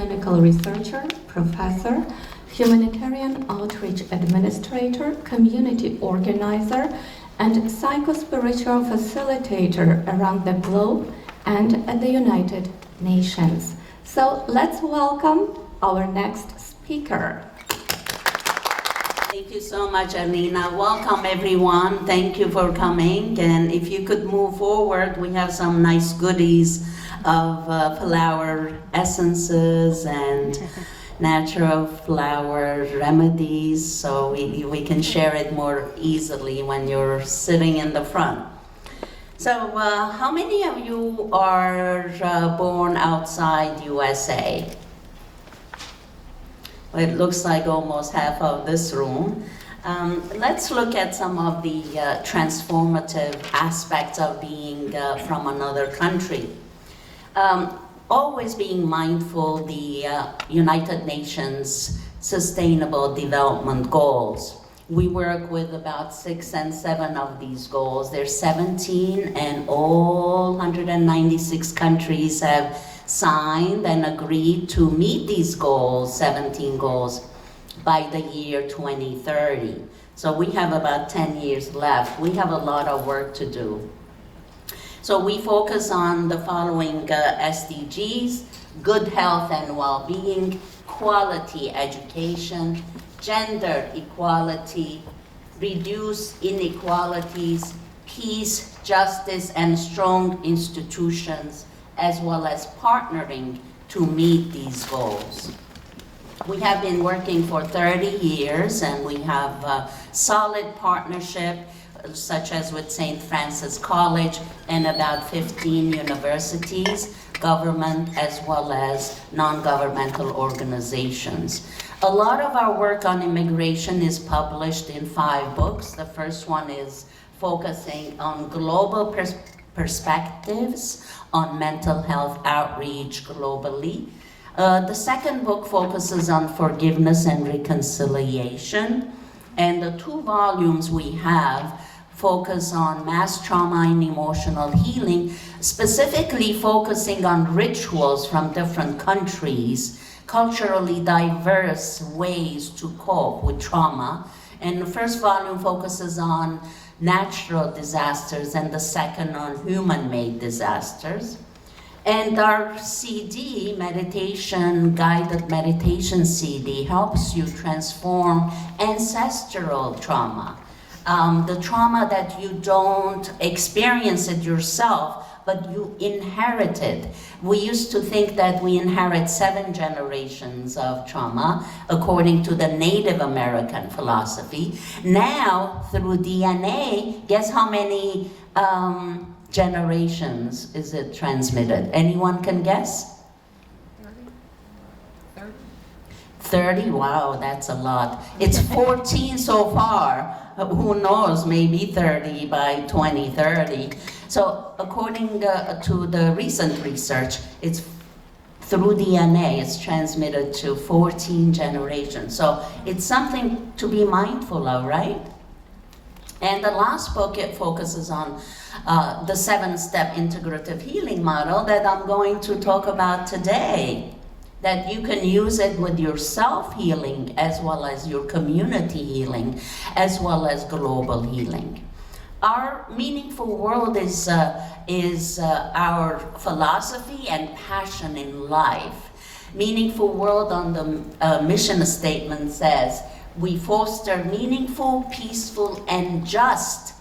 Clinical researcher, professor, humanitarian outreach administrator, community organizer, and psychospiritual facilitator around the globe and at the United Nations. So let's welcome our next speaker. Thank you so much, Alina. Welcome, everyone. Thank you for coming. And if you could move forward, we have some nice goodies of flower essences and natural flower remedies, so we can share it more easily when you're sitting in the front. So how many of you are born outside USA? Well, it looks like almost half of this room. Let's look at some of the transformative aspects of being from another country. Always being mindful the United Nations Sustainable Development Goals. We work with about 6 and 7 of these goals. There's 17 and all 196 countries have signed and agreed to meet these goals, 17 goals, by the year 2030. So we have about 10 years left. We have a lot of work to do. So we focus on the following SDGs: good health and well-being, quality education, gender equality, reduce inequalities, peace, justice, and strong institutions, as well as partnering to meet these goals. We have been working for 30 years and we have a solid partnership such as with St. Francis College and about 15 universities, government as well as non-governmental organizations. A lot of our work on immigration is published in 5 books. The first one is focusing on global perspectives on mental health outreach globally. The second book focuses on forgiveness and reconciliation. And the 2 volumes we have focus on mass trauma and emotional healing, specifically focusing on rituals from different countries, culturally diverse ways to cope with trauma. And the first volume focuses on natural disasters and the second on human-made disasters. And our CD, guided meditation CD, helps you transform ancestral trauma. The trauma that you don't experience it yourself, but you inherited. We used to think that we inherit 7 generations of trauma, according to the Native American philosophy. Now, through DNA, guess how many generations is it transmitted? Anyone can guess? 30? Wow, that's a lot. It's 14 so far. Who knows, maybe 30 by 2030. So according to the recent research, it's through DNA, it's transmitted to 14 generations. So it's something to be mindful of, right? And the last book, it focuses on the 7-step integrative healing model that I'm going to talk about today. That you can use it with your self-healing as well as your community healing, as well as global healing. Our meaningful world is our philosophy and passion in life. Meaningful world on the mission statement says, we foster meaningful, peaceful, and just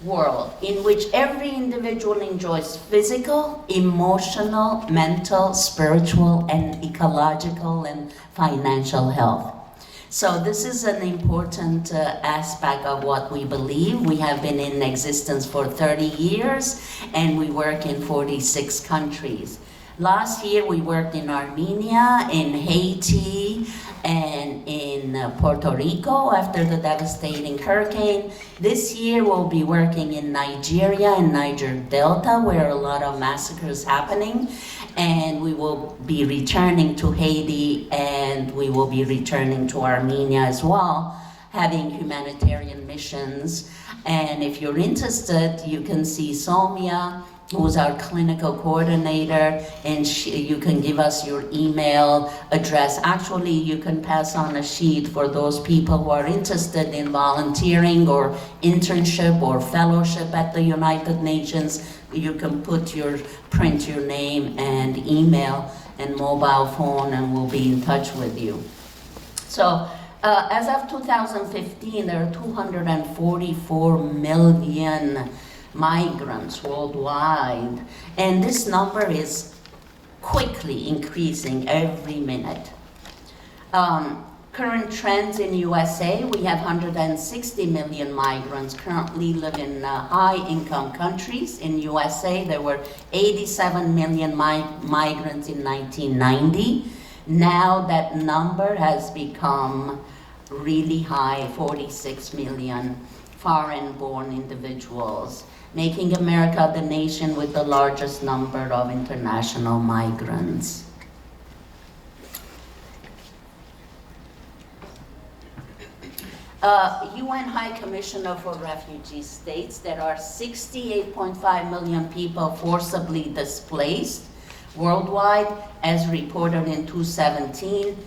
world in which every individual enjoys physical, emotional, mental, spiritual, and ecological and financial health. So this is an important aspect of what we believe. We have been in existence for 30 years and we work in 46 countries. Last year we worked in Armenia, in Haiti, and in Puerto Rico after the devastating hurricane. This year we'll be working in Nigeria and Niger Delta, where a lot of massacres happening. And we will be returning to Haiti, and we will be returning to Armenia as well, having humanitarian missions. And if you're interested, you can see Somia who's our clinical coordinator, and you can give us your email address. Actually, you can pass on a sheet for those people who are interested in volunteering or internship or fellowship at the United Nations. You can print your name and email and mobile phone, and we'll be in touch with you. So, as of 2015, there are 244 million migrants worldwide, and this number is quickly increasing every minute. Current trends in USA, we have 160 million migrants currently live in high-income countries. In USA, there were 87 million migrants in 1990. Now that number has become really high, 46 million foreign-born individuals, making America the nation with the largest number of international migrants. UN High Commissioner for Refugees states there are 68.5 million people forcibly displaced worldwide, as reported in 2017.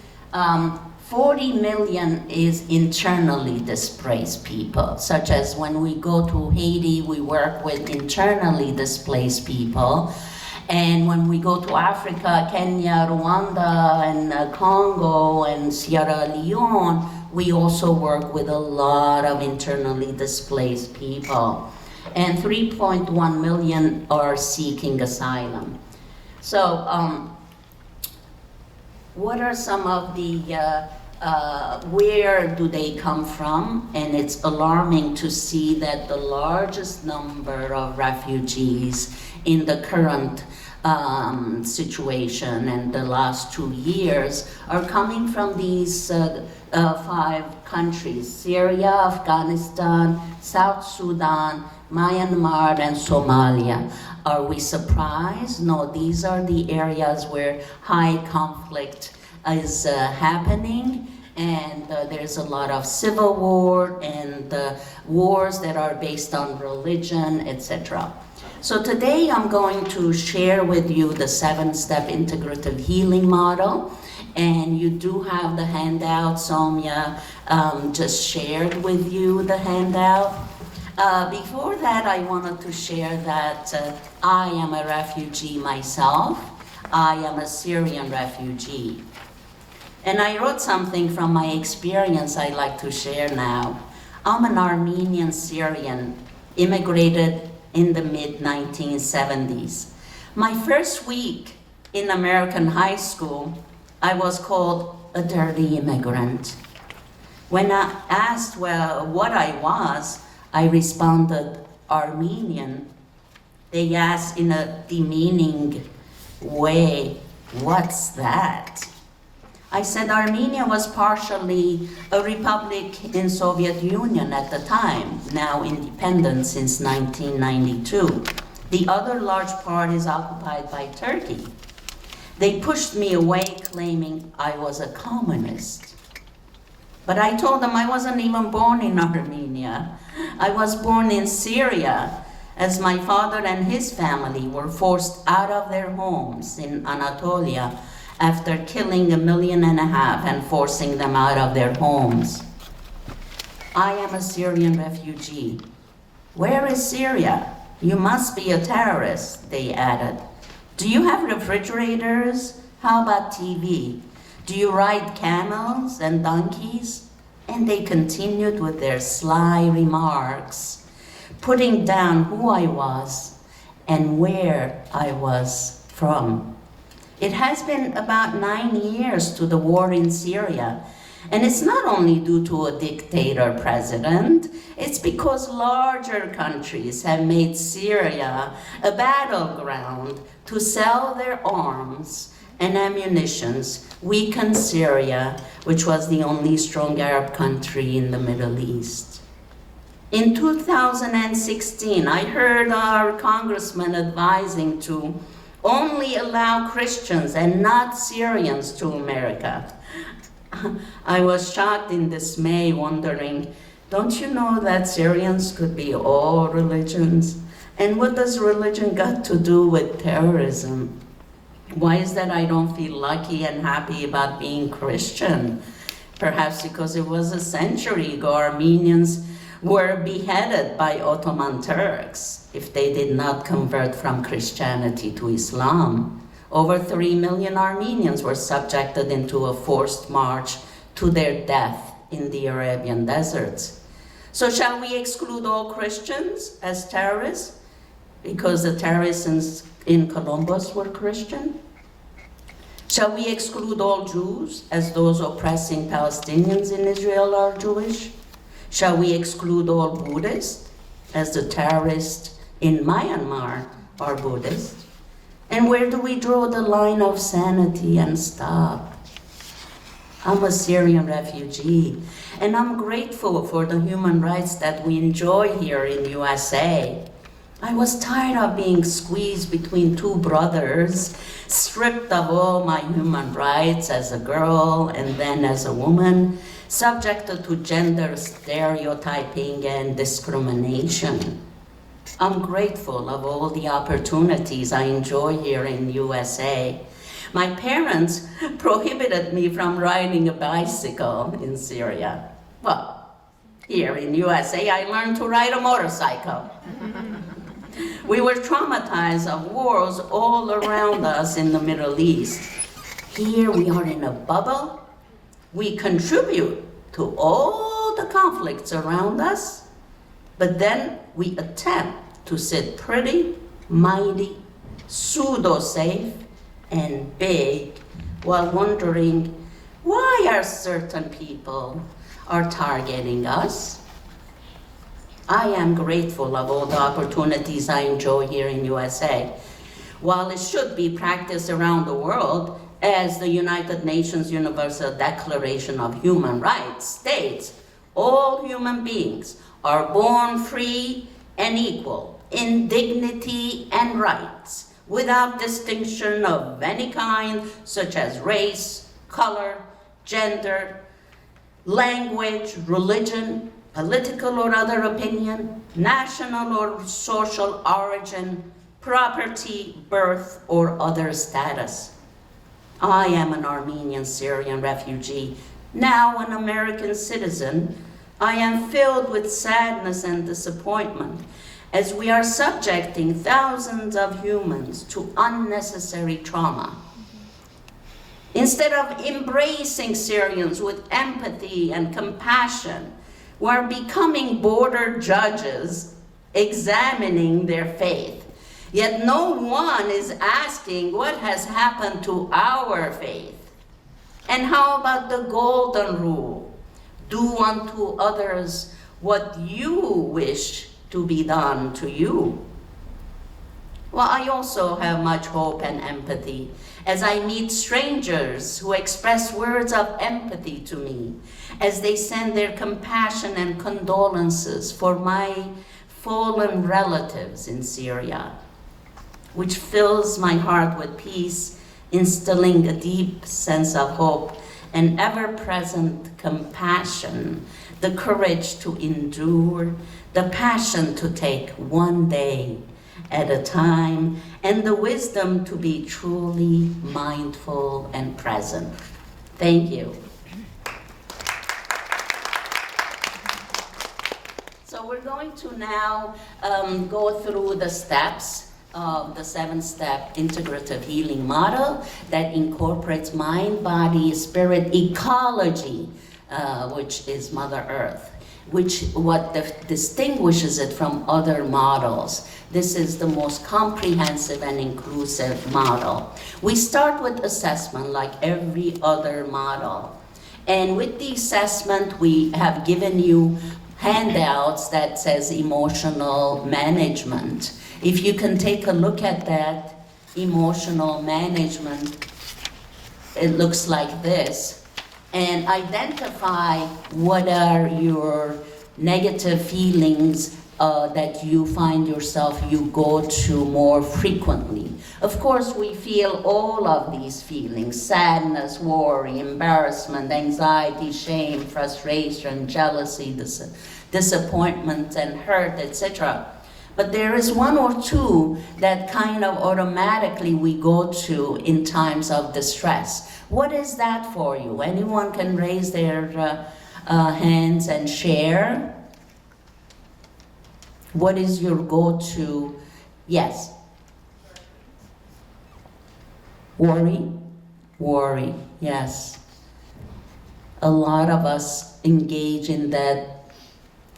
40 million is internally displaced people, such as when we go to Haiti, we work with internally displaced people. And when we go to Africa, Kenya, Rwanda, and Congo, and Sierra Leone, we also work with a lot of internally displaced people. And 3.1 million are seeking asylum. So, what are some of the, where do they come from? And it's alarming to see that the largest number of refugees in the current situation and the last 2 years are coming from these 5 countries: Syria, Afghanistan, South Sudan, Myanmar, and Somalia. Are we surprised? No, these are the areas where high conflict is happening, and there's a lot of civil war and wars that are based on religion, etc. So today I'm going to share with you the 7-step integrative healing model, and you do have the handout. Soumya just shared with you the handout. Before that, I wanted to share that I am a refugee myself. I am a Syrian refugee. And I wrote something from my experience I'd like to share now. I'm an Armenian Syrian, immigrated in the mid-1970s. My first week in American high school, I was called a dirty immigrant. When I asked, well, what I was, I responded, Armenian. They asked in a demeaning way, what's that? I said Armenia was partially a republic in Soviet Union at the time, now independent since 1992. The other large part is occupied by Turkey. They pushed me away, claiming I was a communist. But I told them I wasn't even born in Armenia. I was born in Syria, as my father and his family were forced out of their homes in Anatolia after killing 1.5 million and forcing them out of their homes. I am a Syrian refugee. Where is Syria? You must be a terrorist, they added. Do you have refrigerators? How about TV? Do you ride camels and donkeys? And they continued with their sly remarks, putting down who I was and where I was from. It has been about 9 years to the war in Syria, and it's not only due to a dictator president, it's because larger countries have made Syria a battleground to sell their arms and ammunitions, weaken Syria, which was the only strong Arab country in the Middle East. In 2016, I heard our congressman advising to only allow Christians and not Syrians to America. I was shocked in dismay, wondering, don't you know that Syrians could be all religions? And what does religion got to do with terrorism? Why is that I don't feel lucky and happy about being Christian? Perhaps because it was a century ago Armenians were beheaded by Ottoman Turks if they did not convert from Christianity to Islam. Over 3 million Armenians were subjected into a forced march to their death in the Arabian deserts. So shall we exclude all Christians as terrorists because the terrorists in Columbus were Christian? Shall we exclude all Jews as those oppressing Palestinians in Israel are Jewish? Shall we exclude all Buddhists as the terrorists in Myanmar are Buddhist? And where do we draw the line of sanity and stop? I'm a Syrian refugee, and I'm grateful for the human rights that we enjoy here in USA. I was tired of being squeezed between two brothers, stripped of all my human rights as a girl and then as a woman, subjected to gender stereotyping and discrimination. I'm grateful of all the opportunities I enjoy here in USA. My parents prohibited me from riding a bicycle in Syria. Well, here in USA, I learned to ride a motorcycle. We were traumatized of wars all around us in the Middle East. Here we are in a bubble. We contribute to all the conflicts around us, but then we attempt to sit pretty, mighty, pseudo-safe, and big while wondering why are certain people are targeting us. I am grateful of all the opportunities I enjoy here in USA. While it should be practiced around the world, as the United Nations Universal Declaration of Human Rights states, all human beings are born free and equal in dignity and rights, without distinction of any kind, such as race, color, gender, language, religion, political or other opinion, national or social origin, property, birth, or other status. I am an Armenian Syrian refugee, now an American citizen. I am filled with sadness and disappointment as we are subjecting thousands of humans to unnecessary trauma. Instead of embracing Syrians with empathy and compassion, we're becoming border judges examining their faith. Yet no one is asking what has happened to our faith. And how about the golden rule? Do unto others what you wish to be done to you. Well, I also have much hope and empathy as I meet strangers who express words of empathy to me, as they send their compassion and condolences for my fallen relatives in Syria, which fills my heart with peace, instilling a deep sense of hope and ever-present compassion, the courage to endure, the passion to take one day at a time, and the wisdom to be truly mindful and present. Thank you. So we're going to now go through the steps of the 7-step integrative healing model that incorporates mind, body, spirit, ecology, which is Mother Earth, what distinguishes it from other models. This is the most comprehensive and inclusive model. We start with assessment like every other model. And with the assessment, we have given you handouts that says emotional management. If you can take a look at that, emotional management, it looks like this. And identify what are your negative feelings that you find yourself you go to more frequently. Of course, we feel all of these feelings: sadness, worry, embarrassment, anxiety, shame, frustration, jealousy, disappointment, and hurt, etc. But there is one or two that kind of automatically we go to in times of distress. What is that for you? Anyone can raise their hands and share. What is your go-to? Yes. Worry? Worry, yes. A lot of us engage in that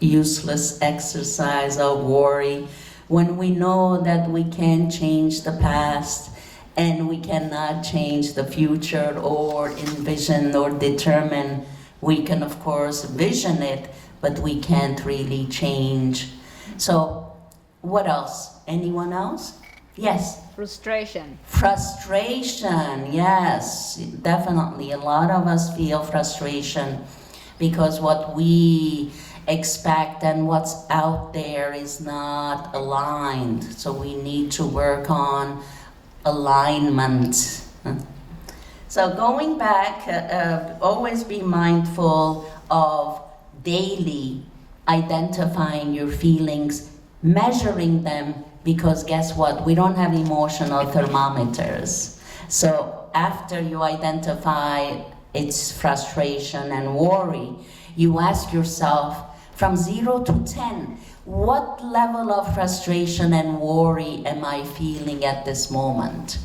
useless exercise of worry when we know that we can't change the past and we cannot change the future or envision or determine. We can, of course, vision it, but we can't really change. So, what else? Anyone else? Yes? Frustration. Frustration, yes, definitely. A lot of us feel frustration because what we expect and what's out there is not aligned. So we need to work on alignment. So going back, always be mindful of daily identifying your feelings, measuring them, because guess what? We don't have emotional thermometers. So after you identify its frustration and worry, you ask yourself, from 0 to 10, what level of frustration and worry am I feeling at this moment?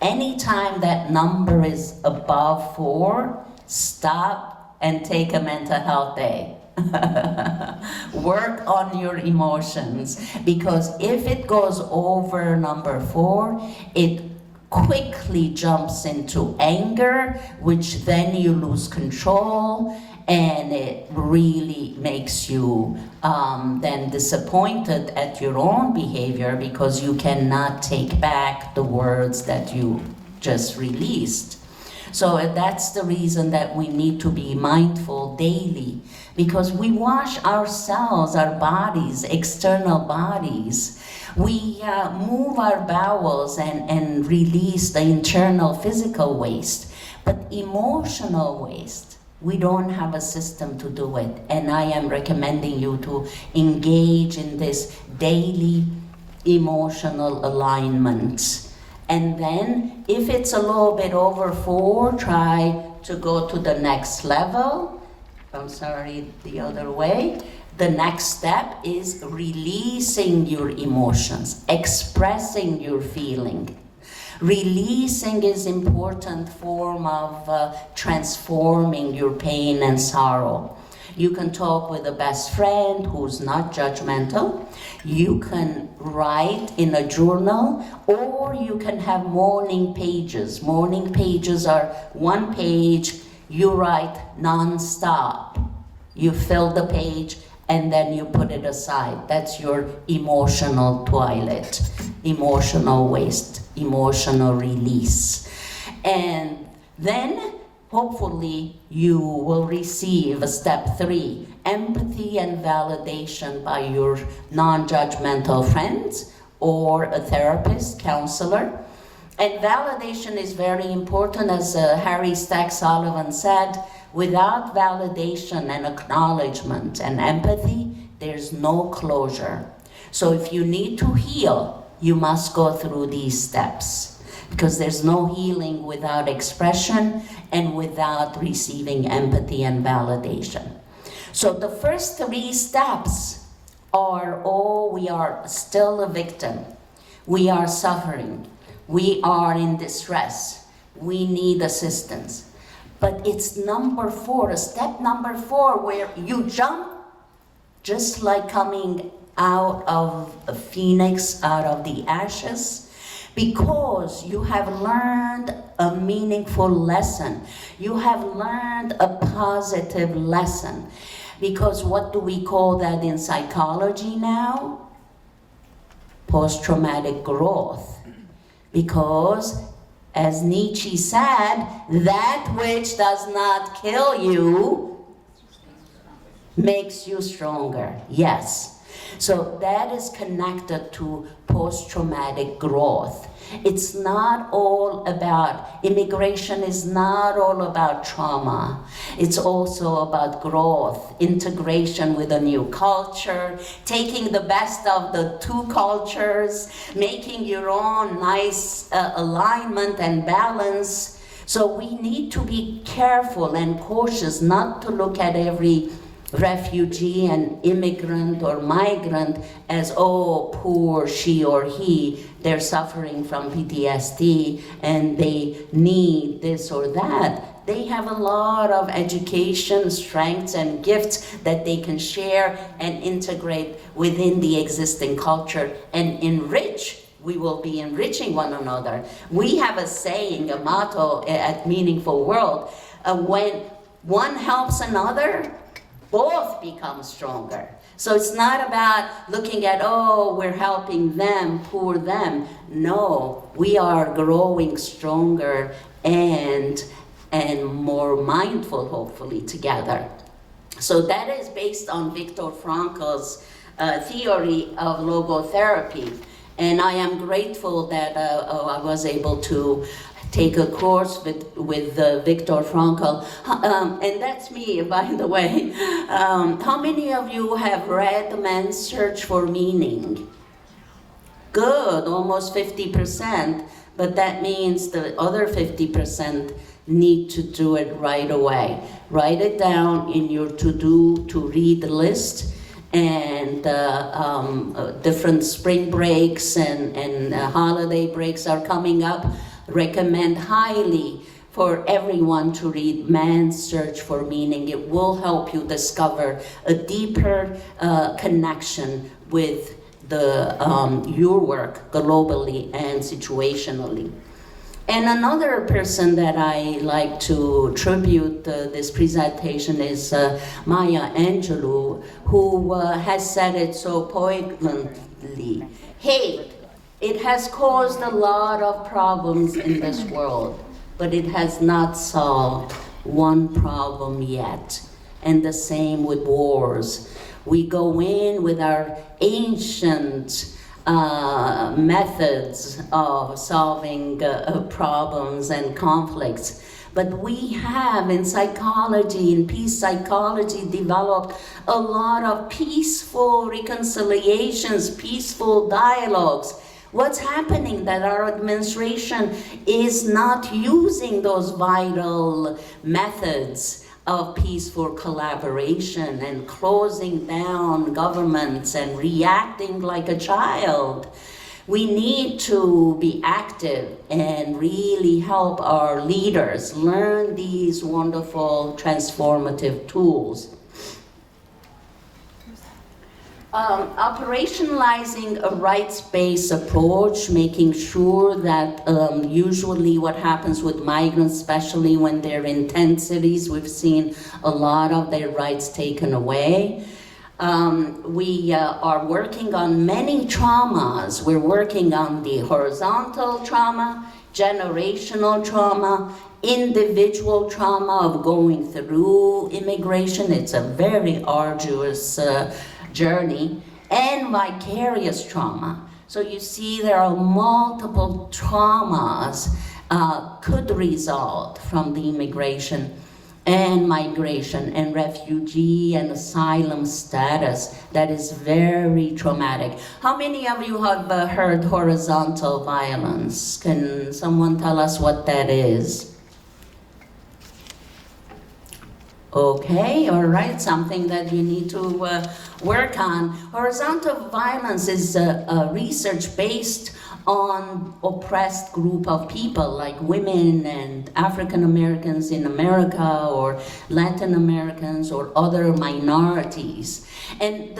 Anytime that number is above 4, stop and take a mental health day. Work on your emotions, because if it goes over number 4, it quickly jumps into anger, which then you lose control, and it really makes you then disappointed at your own behavior because you cannot take back the words that you just released. So that's the reason that we need to be mindful daily, because we wash ourselves, our bodies, external bodies. We move our bowels and release the internal physical waste, but emotional waste, we don't have a system to do it. And I am recommending you to engage in this daily emotional alignment. And then, if it's a little bit over 4, try to go to the next level. I'm sorry, the other way. The next step is releasing your emotions, expressing your feeling. Releasing is important form of transforming your pain and sorrow. You can talk with a best friend who's not judgmental. You can write in a journal, or you can have morning pages. Morning pages are 1 page, you write non-stop. You fill the page and then you put it aside. That's your emotional toilet, emotional waste, emotional release. And then hopefully you will receive step 3, empathy and validation by your non-judgmental friends or a therapist, counselor. And validation is very important, as Harry Stack Sullivan said. Without validation and acknowledgement and empathy, there's no closure. So if you need to heal, you must go through these steps, because there's no healing without expression and without receiving empathy and validation. So the first 3 steps are, we are still a victim. We are suffering. We are in distress. We need assistance. But it's number 4, step number 4, where you jump just like coming out of a phoenix, out of the ashes, because you have learned a meaningful lesson. You have learned a positive lesson. Because what do we call that in psychology now? Post-traumatic growth. Because, as Nietzsche said, that which does not kill you makes you stronger. Yes. So that is connected to post-traumatic growth. It's not all about, immigration is not all about trauma. It's also about growth, integration with a new culture, taking the best of the two cultures, making your own nice alignment and balance. So we need to be careful and cautious not to look at every refugee and immigrant or migrant as, oh, poor she or he, they're suffering from PTSD and they need this or that. They have a lot of education, strengths, and gifts that they can share and integrate within the existing culture and enrich. We will be enriching one another. We have a saying, a motto at Meaningful World, when one helps another, both become stronger. So it's not about looking at, oh, we're helping them, poor them. No, we are growing stronger and more mindful, hopefully, together. So that is based on Viktor Frankl's theory of logotherapy. And I am grateful that I was able to take a course with Viktor Frankl. And that's me, by the way. How many of you have read Man's Search for Meaning? Good, almost 50%. But that means the other 50% need to do it right away. Write it down in your to read list. And different spring breaks and holiday breaks are coming up. Recommend highly for everyone to read Man's Search for Meaning. It will help you discover a deeper connection with your work globally and situationally. And another person that I like to tribute this presentation is Maya Angelou, who has said it so poignantly. Hate, it has caused a lot of problems in this world, but it has not solved one problem yet. And the same with wars. We go in with our ancient methods of solving problems and conflicts. But we have in psychology, in peace psychology, developed a lot of peaceful reconciliations, peaceful dialogues. What's happening that our administration is not using those vital methods of peaceful collaboration and closing down governments and reacting like a child. We need to be active and really help our leaders learn these wonderful transformative tools. Operationalizing a rights-based approach, making sure that usually what happens with migrants, especially when they're in tent cities, we've seen a lot of their rights taken away. We are working on many traumas. We're working on the horizontal trauma, generational trauma, individual trauma of going through immigration. It's a very arduous journey, and vicarious trauma. So you see there are multiple traumas could result from the immigration and migration and refugee and asylum status that is very traumatic. How many of you have heard horizontal violence? Can someone tell us what that is? Okay, all right, something that you need to work on. Horizontal violence is research based on oppressed group of people like women and African Americans in America or Latin Americans or other minorities. And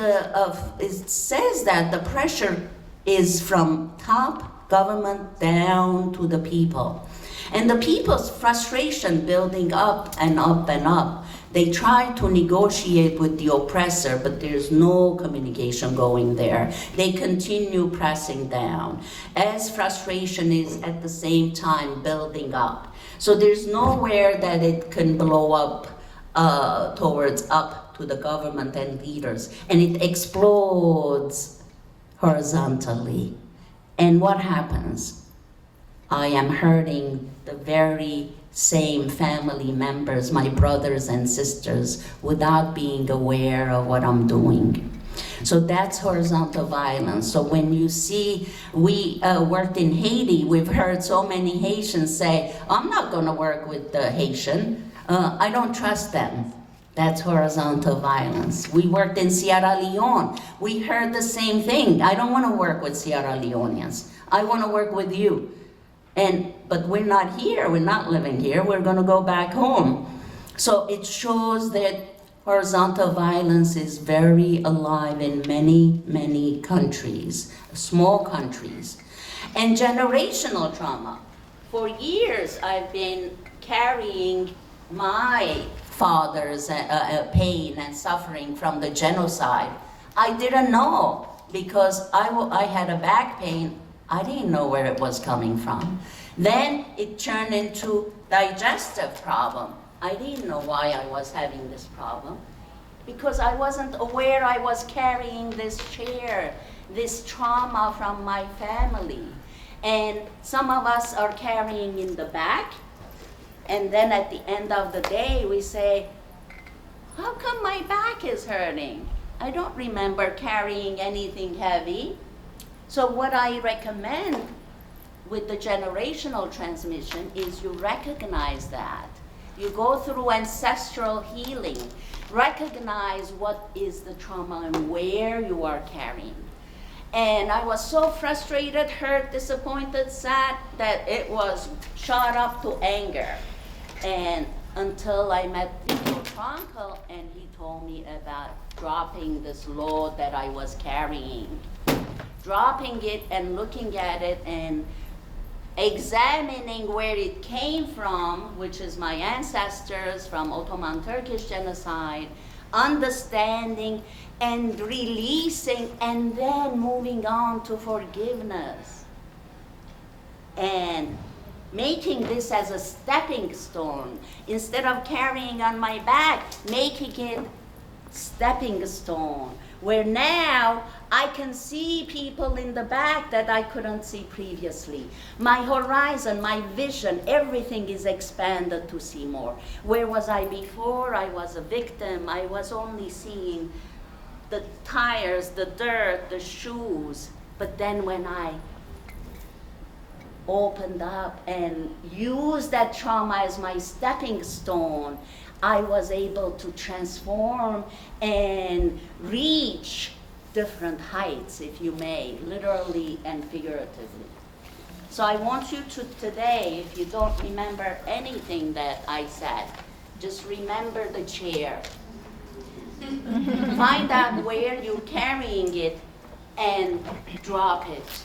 it says that the pressure is from top government down to the people. And the people's frustration building up and up and up. They try to negotiate with the oppressor, but there's no communication going there. They continue pressing down, as frustration is at the same time building up. So there's nowhere that it can blow up towards up to the government and leaders, and it explodes horizontally. And what happens? I am hurting the very same family members, my brothers and sisters, without being aware of what I'm doing. So that's horizontal violence. So when you see, we worked in Haiti, we've heard so many Haitians say, I'm not gonna work with the Haitian, I don't trust them. That's horizontal violence. We worked in Sierra Leone, we heard the same thing. I don't wanna work with Sierra Leoneans, I wanna work with you. But we're not here, we're not living here, we're gonna go back home. So it shows that horizontal violence is very alive in many, many countries, small countries. And generational trauma. For years I've been carrying my father's pain and suffering from the genocide. I didn't know because I had a back pain. I didn't know where it was coming from. Then it turned into digestive problem. I didn't know why I was having this problem because I wasn't aware I was carrying this chair, this trauma from my family. And some of us are carrying in the back, and then at the end of the day we say, how come my back is hurting? I don't remember carrying anything heavy. So what I recommend with the generational transmission is you recognize that. You go through ancestral healing, recognize what is the trauma and where you are carrying. And I was so frustrated, hurt, disappointed, sad, that it was shot up to anger. And until I met Viktor Frankl and he told me about dropping this load that I was carrying. Dropping it and looking at it and examining where it came from, which is my ancestors from Ottoman Turkish genocide, understanding and releasing, and then moving on to forgiveness. And making this as a stepping stone. Instead of carrying on my back, making it stepping stone. Where now I can see people in the back that I couldn't see previously. My horizon, my vision, everything is expanded to see more. Where was I before? I was a victim. I was only seeing the tires, the dirt, the shoes. But then when I opened up and used that trauma as my stepping stone, I was able to transform and reach different heights, if you may, literally and figuratively. So I want you to today, if you don't remember anything that I said, just remember the chair. Find out where you're carrying it and drop it.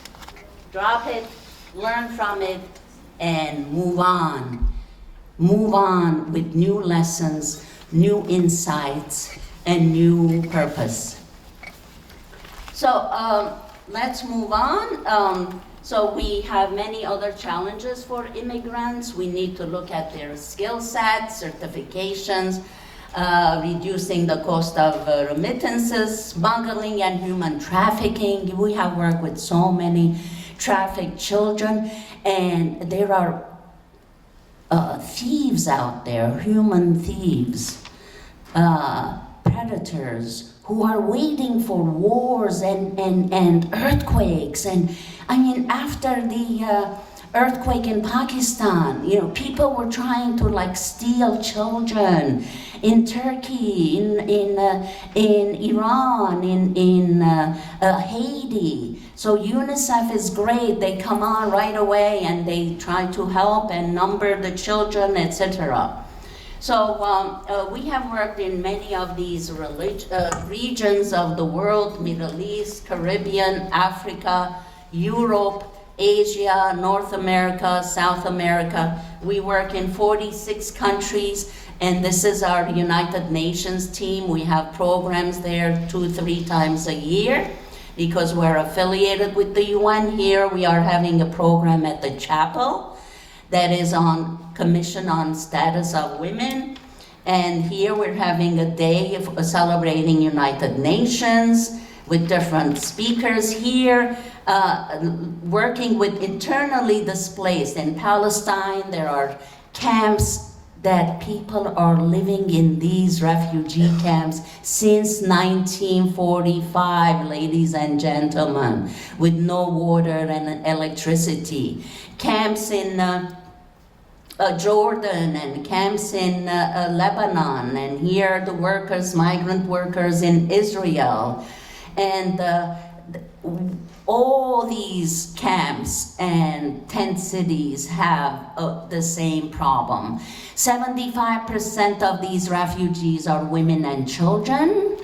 Drop it, learn from it, and move on. Move on with new lessons, new insights, and new purpose. So let's move on. So we have many other challenges for immigrants. We need to look at their skill sets, certifications, reducing the cost of remittances, smuggling, and human trafficking. We have worked with so many trafficked children, and there are thieves out there, human thieves, predators who are waiting for wars and earthquakes. And I mean, after the earthquake in Pakistan, you know, people were trying to like steal children in Turkey, in Iran, in Haiti. So UNICEF is great. They come on right away and they try to help and number the children, etc. So we have worked in many of these regions of the world: Middle East, Caribbean, Africa, Europe, Asia, North America, South America. We work in 46 countries, and this is our United Nations team. We have programs there 2-3 times a year because we're affiliated with the UN. Here we are having a program at the chapel that is on Commission on Status of Women. And here we're having a day of celebrating United Nations, with different speakers here, working with internally displaced. In Palestine, there are camps that people are living in these refugee camps since 1945, ladies and gentlemen, with no water and electricity. Camps in Jordan and camps in Lebanon, and here the workers, migrant workers in Israel. And all these camps and tent cities have the same problem. 75% of these refugees are women and children,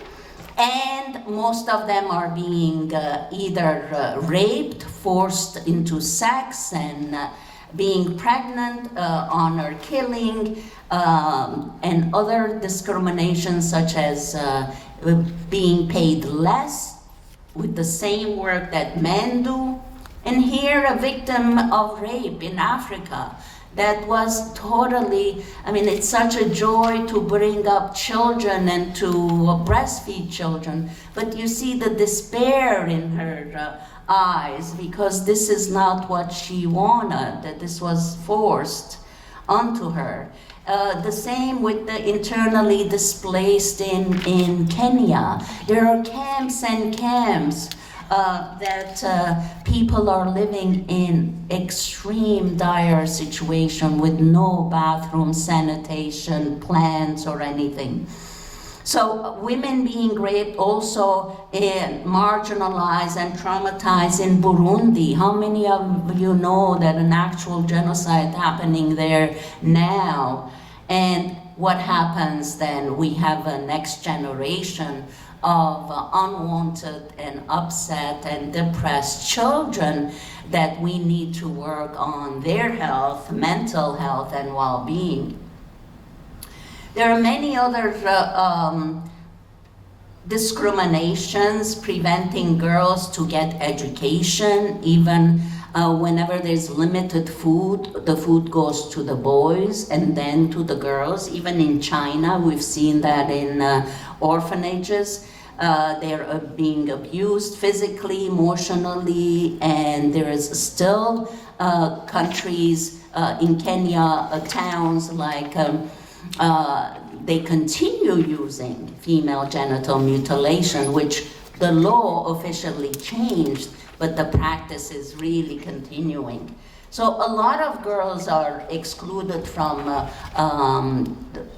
and most of them are being either raped, forced into sex, and being pregnant, honor killing, and other discriminations such as being paid less with the same work that men do. And here a victim of rape in Africa that was totally, I mean, it's such a joy to bring up children and to breastfeed children, but you see the despair in her eyes, because this is not what she wanted, that this was forced onto her. The same with the internally displaced in Kenya. There are camps and camps that people are living in extreme dire situation with no bathroom, sanitation, plants, or anything. So women being raped, also marginalized and traumatized in Burundi. How many of you know that an actual genocide happening there now? And what happens then? We have a next generation of unwanted and upset and depressed children that we need to work on their health, mental health, and well-being. There are many other discriminations preventing girls to get education. Even whenever there's limited food, the food goes to the boys and then to the girls. Even in China, we've seen that in orphanages. They're being abused physically, emotionally, and there is still countries in Kenya, towns like they continue using female genital mutilation, which the law officially changed, but the practice is really continuing. So a lot of girls are excluded from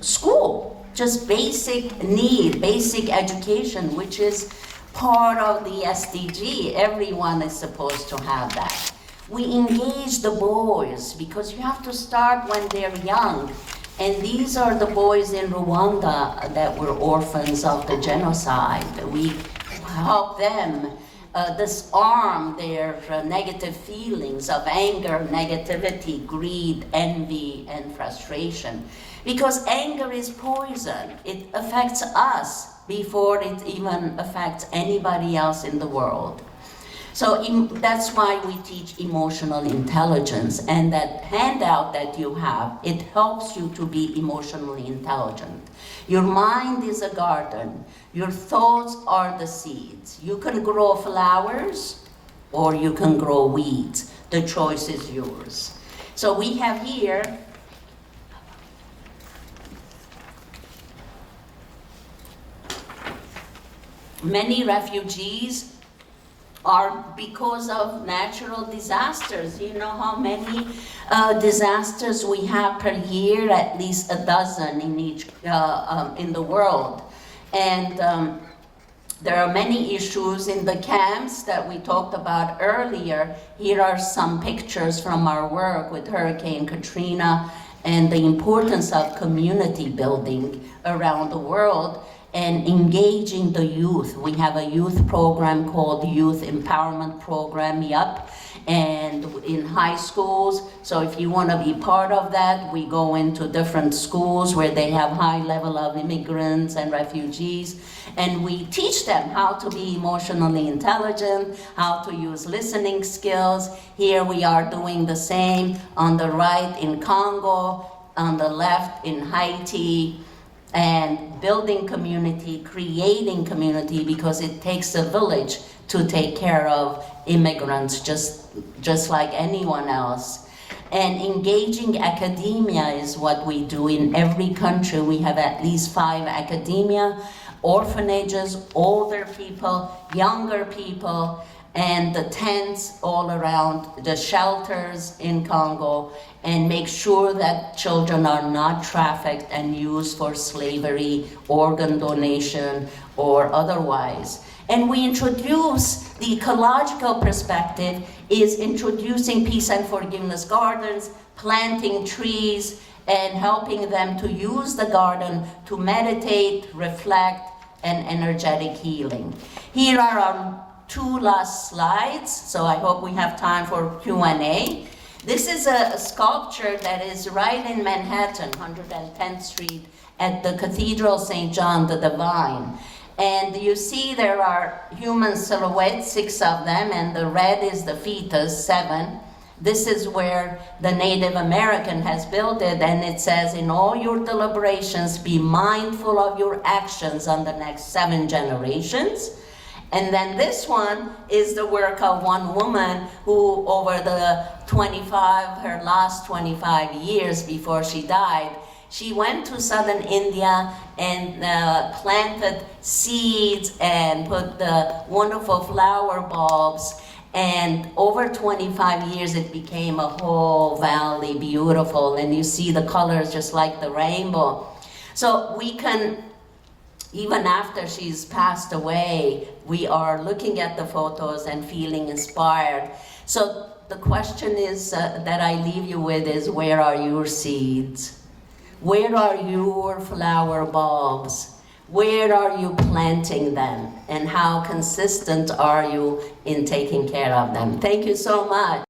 school, just basic need, basic education, which is part of the SDG. Everyone is supposed to have that. We engage the boys because you have to start when they're young. And these are the boys in Rwanda that were orphans of the genocide. We help them disarm their negative feelings of anger, negativity, greed, envy, and frustration. Because anger is poison. It affects us before it even affects anybody else in the world. So that's why we teach emotional intelligence, and that handout that you have, it helps you to be emotionally intelligent. Your mind is a garden. Your thoughts are the seeds. You can grow flowers or you can grow weeds. The choice is yours. So we have here many refugees are because of natural disasters. You know how many disasters we have per year? At least a dozen in each in the world. And there are many issues in the camps that we talked about earlier. Here are some pictures from our work with Hurricane Katrina and the importance of community building around the world and engaging the youth. We have a youth program called Youth Empowerment Program, YUP, and in high schools. So if you want to be part of that, we go into different schools where they have high level of immigrants and refugees, and we teach them how to be emotionally intelligent, how to use listening skills. Here we are doing the same on the right in Congo, on the left in Haiti, and building community, creating community, because it takes a village to take care of immigrants just like anyone else. And engaging academia is what we do in every country. We have at least 5 academia, orphanages, older people, younger people, and the tents all around, the shelters in Congo, and make sure that children are not trafficked and used for slavery, organ donation, or otherwise. And we introduce the ecological perspective is introducing peace and forgiveness gardens, planting trees, and helping them to use the garden to meditate, reflect, and energetic healing. Here are our 2 last slides, so I hope we have time for Q&A. This is a sculpture that is right in Manhattan, 110th Street, at the Cathedral St. John the Divine. And you see there are human silhouettes, 6 of them, and the red is the fetus, 7. This is where the Native American has built it, and it says, in all your deliberations, be mindful of your actions on the next 7 generations. And then this one is the work of one woman who, over the her last 25 years before she died, she went to southern India and planted seeds and put the wonderful flower bulbs. And over 25 years, it became a whole valley, beautiful. And you see the colors just like the rainbow. So we can, even after she's passed away, we are looking at the photos and feeling inspired. So the question is that I leave you with is, where are your seeds? Where are your flower bulbs? Where are you planting them? And how consistent are you in taking care of them? Thank you so much.